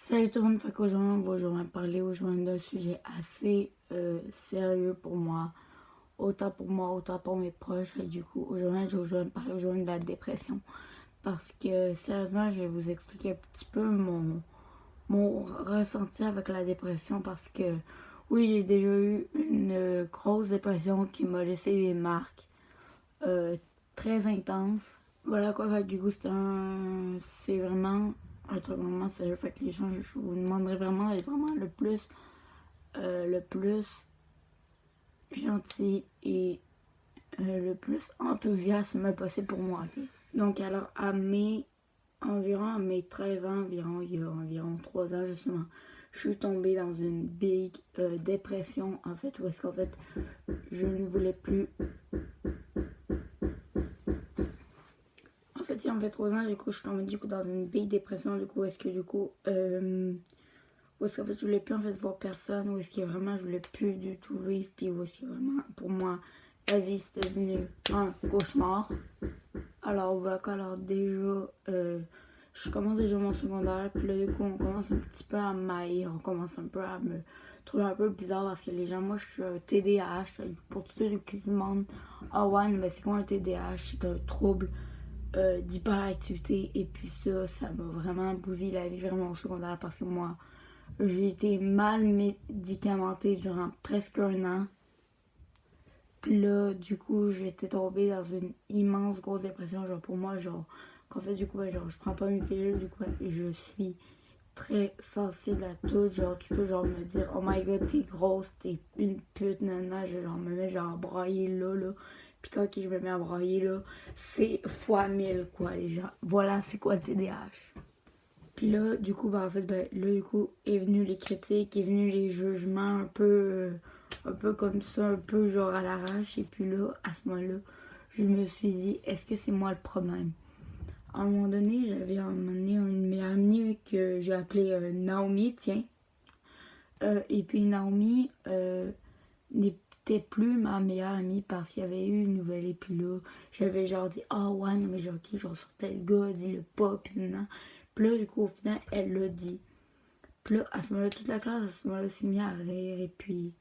Salut tout le monde, fait qu'aujourd'hui on va aujourd'hui parler aujourd'hui d'un sujet assez sérieux pour moi, autant pour mes proches. Et du coup, aujourd'hui je vais parler aujourd'hui de la dépression. Parce que sérieusement, je vais vous expliquer un petit peu mon ressenti avec la dépression. Parce que oui, j'ai déjà eu une grosse dépression qui m'a laissé des marques euh, très intenses. Voilà quoi, fait que du coup, c'est vraiment un truc vraiment sérieux. Fait que les gens, je vous demanderais vraiment d'être vraiment le plus gentil et le plus enthousiasme possible pour moi, ok? Donc, alors, à mes 13 ans, environ, il y a environ 3 ans, justement, je suis tombée dans une big dépression, en fait, où est-ce qu'en fait, je ne voulais plus. En fait, il y a en fait 3 ans, du coup, je suis tombée du coup dans une big dépression, du coup, est-ce que du coup, où est-ce qu'en fait, je voulais plus en fait voir personne, où est-ce que vraiment, je voulais plus du tout vivre, puis où est-ce que vraiment, pour moi, la vie, c'était devenu un cauchemar. Alors, voilà, alors déjà, je commence déjà mon secondaire, puis là, du coup, on commence un petit peu à m'haïr, on commence un peu à me trouver un peu bizarre parce que les gens, moi, je suis un TDAH, pour tous ceux qui se demandent, ah ouais, mais c'est quoi un TDAH? C'est un trouble d'hyperactivité, et puis ça m'a vraiment bousillé la vie vraiment au secondaire parce que moi, j'ai été mal médicamentée durant presque un an. Puis là, du coup, j'étais tombée dans une immense grosse dépression. Genre, pour moi, genre, qu'en fait, du coup, genre, je prends pas mes pilules, du coup, je suis très sensible à tout. Genre, tu peux, genre, me dire, oh my god, t'es grosse, t'es une pute, nana. Je, genre, me mets, genre, à brailler là. Puis quand je me mets à brailler là, c'est fois 1000, quoi, les gens. Voilà, c'est quoi le TDAH. Puis là, du coup, bah, en fait, ben, là, du coup, est venu les critiques, est venu les jugements un peu comme ça, un peu genre à l'arrache. Et puis là, à ce moment-là, je me suis dit, est-ce que c'est moi le problème? À un moment donné, j'avais emmené une meilleure amie que j'ai appelée Naomi, tiens. Et puis Naomi n'était plus ma meilleure amie parce qu'il y avait eu une nouvelle. Et puis là, j'avais genre dit, ah ouais, non, mais genre, ok, genre, sur tel gars, dis-le pas, puis non. Puis là, du coup, au final, elle l'a dit. Puis là, à ce moment-là, toute la classe, à ce moment-là, s'est mis à rire. Et puis,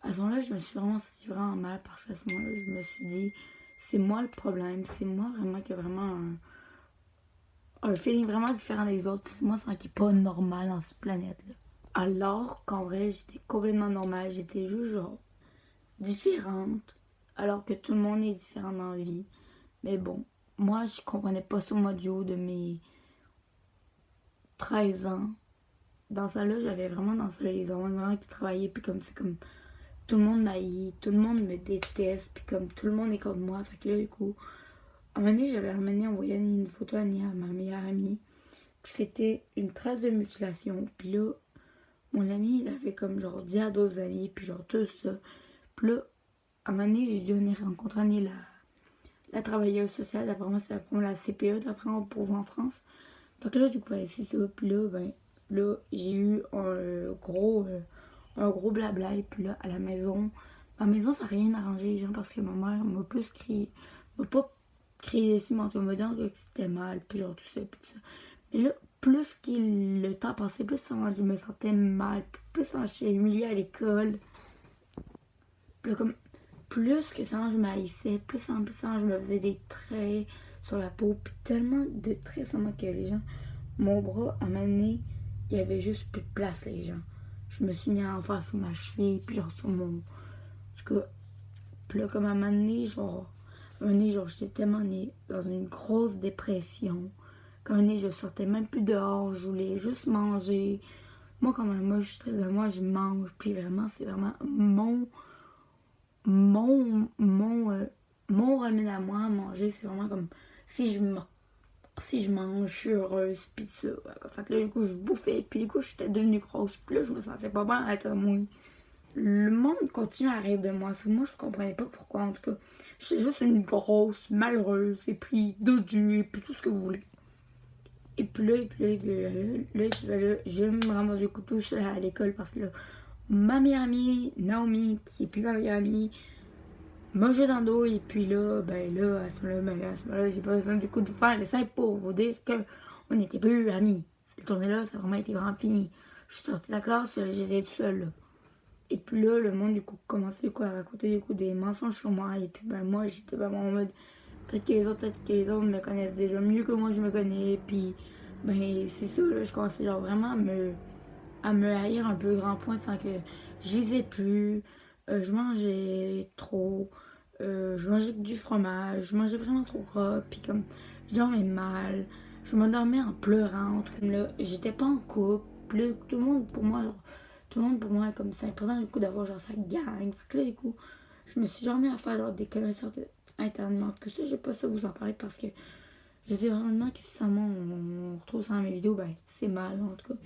à ce moment-là, je me suis vraiment sentie vraiment mal parce qu'à ce moment-là, je me suis dit, c'est moi le problème. C'est moi vraiment qui a vraiment un feeling vraiment différent des autres. C'est moi ça qui est pas normal dans cette planète-là. Alors qu'en vrai, j'étais complètement normale. J'étais juste genre différente. Alors que tout le monde est différent dans la vie. Mais bon, moi, je comprenais pas ça, moi, du haut de mes 13 ans. Dans ça là, j'avais vraiment dans ça les hormones vraiment qui travaillaient, puis comme c'est comme tout le monde m'haït, tout le monde me déteste, puis comme tout le monde est contre moi. Fait que là, du coup, à un moment donné, j'avais ramené envoyé une photo à ma meilleure amie. C'était une trace de mutilation. Puis là, mon ami, il avait comme genre dit à d'autres amis, puis genre tout ça. Puis là, à un moment donné, j'ai dû venir rencontrer la travailleuse sociale. D'après moi, c'est la CPE, d'après moi, pour vous en France. Donc là, du coup, c'est ça. Puis là, ben, là, j'ai eu un gros blabla. Et puis là, à la maison, ma maison, ça n'a rien arrangé, les gens, parce que ma mère m'a plus crié, m'a pas crié dessus, mais en me disant que c'était mal, puis genre tout ça, puis tout ça. Mais là, plus que le temps passait, plus je me sentais mal, plus je suis humiliée à l'école. Puis là, comme, plus que ça, je m'haïssais, plus en plus, je me faisais des traits sur la peau, puis tellement de traits sur moi que les gens, mon bras, à un moment donné, il y avait juste plus de place, les gens. Je me suis mis à en faire sur ma cheville, puis genre sur mon. En tout cas, puis là, comme à un moment donné, genre, j'étais tellement née dans une grosse dépression. Comme un moment donné, je sortais même plus dehors, je voulais juste manger. Moi, quand même, moi, je suis très, moi, je mange, puis vraiment, c'est vraiment mon remède à moi à manger, c'est vraiment comme si je mange. Si je mange, je suis heureuse, pis ça. Fait que là, du coup, je bouffais, puis du coup, j'étais devenue grosse, puis là, je me sentais pas bien à être moi. Le monde continue à rire de moi, moi, je comprenais pas pourquoi, en tout cas. J'étais juste une grosse, malheureuse, et puis dodue, et puis tout ce que vous voulez. Et puis là, je me ramasse du coup tout seul à l'école parce que là, ma meilleure amie, Naomi, qui est plus ma meilleure amie, m'a joué dans le dos. Et puis là, ben là, à ce moment-là, j'ai pas besoin du coup de faire le simple pour vous dire qu'on n'était plus amis. cette journée-là, ça a vraiment été vraiment fini. Je suis sortie de la classe, j'étais toute seule, là. Et puis là, le monde, du coup, commençait, du coup, à raconter, du coup, des mensonges sur moi. Et puis, ben, moi, j'étais vraiment en mode, peut-être que les autres me connaissent déjà mieux que moi, je me connais. Puis, ben, c'est ça, là, je commençais, genre, vraiment à me haïr un peu grand point sans que je lisais plus. Je mangeais trop. Je mangeais du fromage. Je mangeais vraiment trop gras. Puis comme, je dormais mal. Je m'endormais en pleurant. Comme là, j'étais pas en couple. Là, tout le monde pour moi, genre, tout le monde pour moi, comme c'est important du coup d'avoir genre sa gang. Fait que là, du coup, je me suis jamais à faire genre des conneries sur internet. Que ça, je vais pas ça vous en parler parce que je sais vraiment que si seulement on retrouve ça dans mes vidéos, ben c'est mal en tout cas.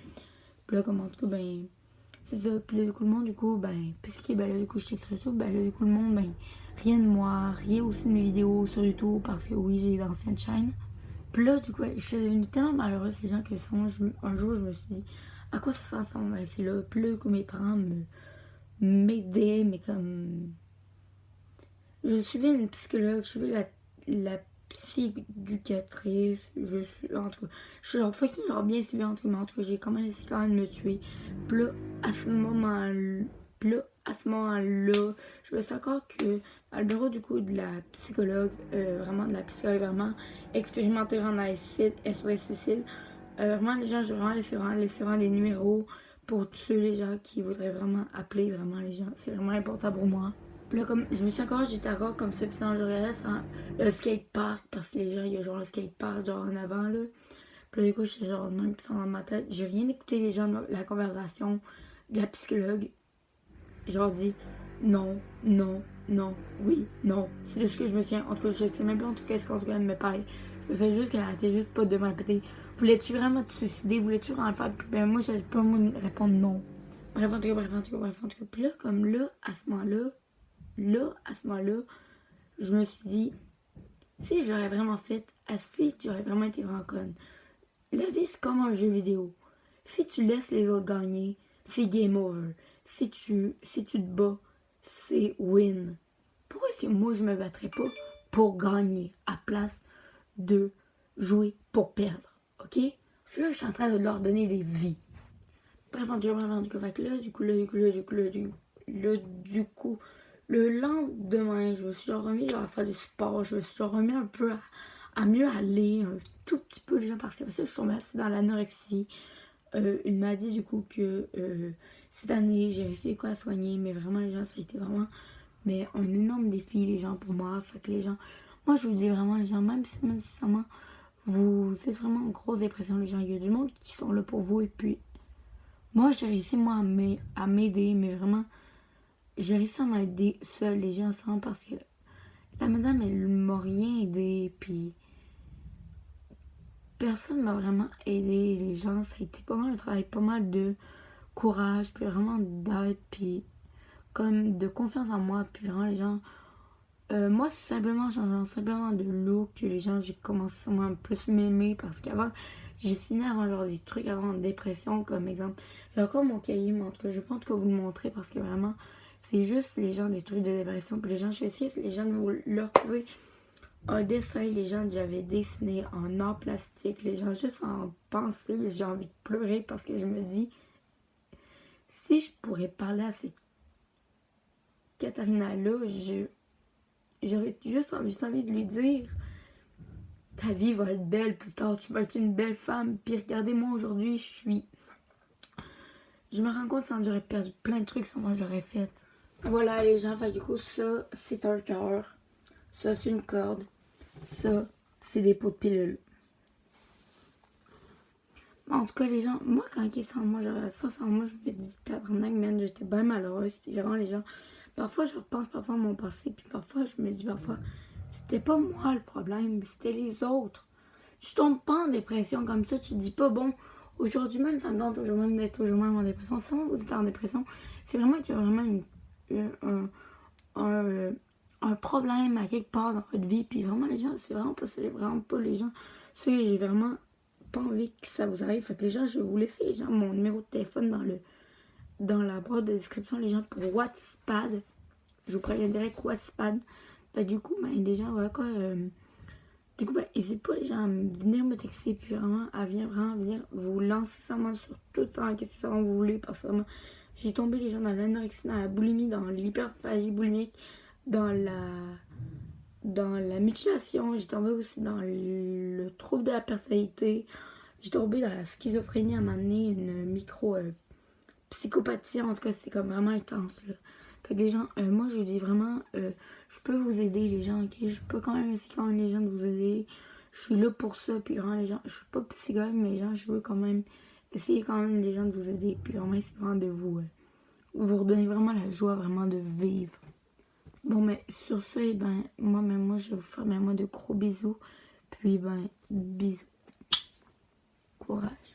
Puis là, comme en tout cas, ben, c'est ça. Puis là, du coup, le monde, du coup, ben, puisque ben, là, du coup, j'étais sur YouTube, ben, là, du coup, le monde, ben, rien de moi, rien aussi de mes vidéos sur YouTube, parce que oui, j'ai d'anciennes chaînes. Puis là, du coup, je suis devenue tellement malheureuse, les gens, que un jour, je me suis dit, à quoi ça sert ça m'en rester là? Puis là, du coup, mes parents m'aidaient, mais comme. Je suivais une psychologue, je suivais la psychoducatrice, je suis, en tout cas, je suis genre fucking genre bien suivie entre mais en tout cas, j'ai quand même essayé quand même de me tuer. Puis là, à ce moment-là, je me suis encore que dans le bureau du coup de la psychologue, vraiment de la psychologue vraiment expérimentée en arrêt suicide, SOS suicide, vraiment les gens, je vais vraiment laisser vraiment des numéros pour tous ceux les gens qui voudraient vraiment appeler vraiment les gens. C'est vraiment important pour moi. Puis là, comme, je me suis encore, j'étais encore comme ça, puis sans genre, le skatepark, parce que les gens, il y a genre le skatepark, genre en avant, là. Puis là, du coup, j'étais genre, même, puis dans ma tête, j'ai rien écouté les gens de la conversation de la psychologue. Genre dit, non, non, non, oui, non. C'est de ce que je me souviens. En tout cas, je sais même pas en tout cas ce qu'en tout cas elle me parlait. Je sais juste qu'elle arrêtait juste pas de me répéter. Voulais-tu vraiment te suicider? Voulais-tu vraiment le faire? Puis ben, moi, j'avais pas le mot de répondre non. Bref, en tout cas, bref, en tout cas, bref, en tout cas. Puis là, comme là, à ce moment-là, je me suis dit, si j'aurais vraiment fait Asphalt, j'aurais vraiment été vraiment conne. La vie, c'est comme un jeu vidéo. Si tu laisses les autres gagner, c'est game over. Si tu te bats, c'est win. Pourquoi est-ce que moi, je me battrais pas pour gagner à place de jouer pour perdre? Ok? Parce que là, je suis en train de leur donner des vies. Bref, en tout cas, fait que là, du coup, le lendemain, je me suis genre remis genre, à faire du sport, je me suis genre remis un peu à mieux aller, un tout petit peu déjà parce que je suis tombée assez dans l'anorexie. Il m'a dit du coup que cette année, j'ai réussi quoi à soigner, mais vraiment les gens, ça a été vraiment mais un énorme défi, les gens, pour moi. Fait que les gens, moi je vous dis vraiment, les gens, même si vraiment, vous êtes vraiment en grosse dépression, les gens, il y a du monde qui sont là pour vous et puis moi, j'ai réussi, moi, à m'aider, mais vraiment, j'ai réussi à m'aider seule, les gens, ensemble, parce que la madame, elle m'a rien aidé, puis personne m'a vraiment aidé, les gens, ça a été pas mal un travail, pas mal de courage, puis vraiment d'aide, puis comme de confiance en moi, puis vraiment, les gens, moi, c'est simplement, changeant simplement de look que les gens, j'ai commencé à un plus m'aimer, parce qu'avant, j'ai signé avant genre des trucs avant en dépression, comme exemple. J'ai encore mon cahier, mais en tout cas, je pense que vous le montrer parce que vraiment, c'est juste les gens des trucs de dépression. Puis les gens, je sais aussi, les gens leur trouver un dessin, les gens j'avais dessiné en art plastique, les gens juste en penser, j'ai envie de pleurer parce que je me dis, si je pourrais parler à cette Katharina-là, j'aurais juste envie de lui dire ta vie va être belle plus tard, tu vas être une belle femme. Puis regardez-moi aujourd'hui, je me rends compte que j'aurais perdu plein de trucs, sans moi j'aurais fait. Voilà les gens, fait du coup ça c'est un cœur, ça c'est une corde, ça c'est des pots de pilules. En tout cas les gens, moi quand ils sont moi j'aurais ça sans moi, je me dis tabarnak man, j'étais bien malheureuse. Puis vraiment les gens, parfois je repense parfois à mon passé, puis parfois je me dis parfois c'était pas moi le problème, c'était les autres. Tu tombes pas en dépression comme ça, tu te dis pas bon, aujourd'hui même ça me donne toujours même d'être toujours même en dépression. Si vous êtes en dépression, c'est vraiment qu'il y a vraiment un problème à quelque part dans votre vie. Puis vraiment les gens, c'est vraiment pas les gens. J'ai vraiment pas envie que ça vous arrive. Fait que les gens, je vais vous laisser les gens mon numéro de téléphone dans la boîte de description, les gens pour Wattpad. Je vous préviens direct Wattpad. Bah, du coup, ben, les gens, voilà quoi. Du coup, ben, n'hésitez pas les gens à venir me texter, puis vraiment, à venir vous lancer ça moi sur tout ça, qu'est-ce que ça vous voulez, parce que vraiment, j'ai tombé les gens dans l'anorexie, dans la boulimie, dans l'hyperphagie boulimique, dans la mutilation, j'ai tombé aussi dans le trouble de la personnalité, j'ai tombé dans la schizophrénie à un moment donné, une psychopathie, en tout cas, c'est comme vraiment intense, là. Fait que les gens, moi je dis vraiment, je peux vous aider les gens, ok? Je peux quand même essayer quand même les gens de vous aider. Je suis là pour ça, puis vraiment les gens, je suis pas psychologue, mais les gens, je veux quand même essayer quand même les gens de vous aider, puis vraiment essayer vraiment de vous redonner vraiment la joie vraiment de vivre. Bon, mais sur ce, eh ben, moi je vais vous faire ben, moi, de gros bisous, puis ben, bisous. Courage.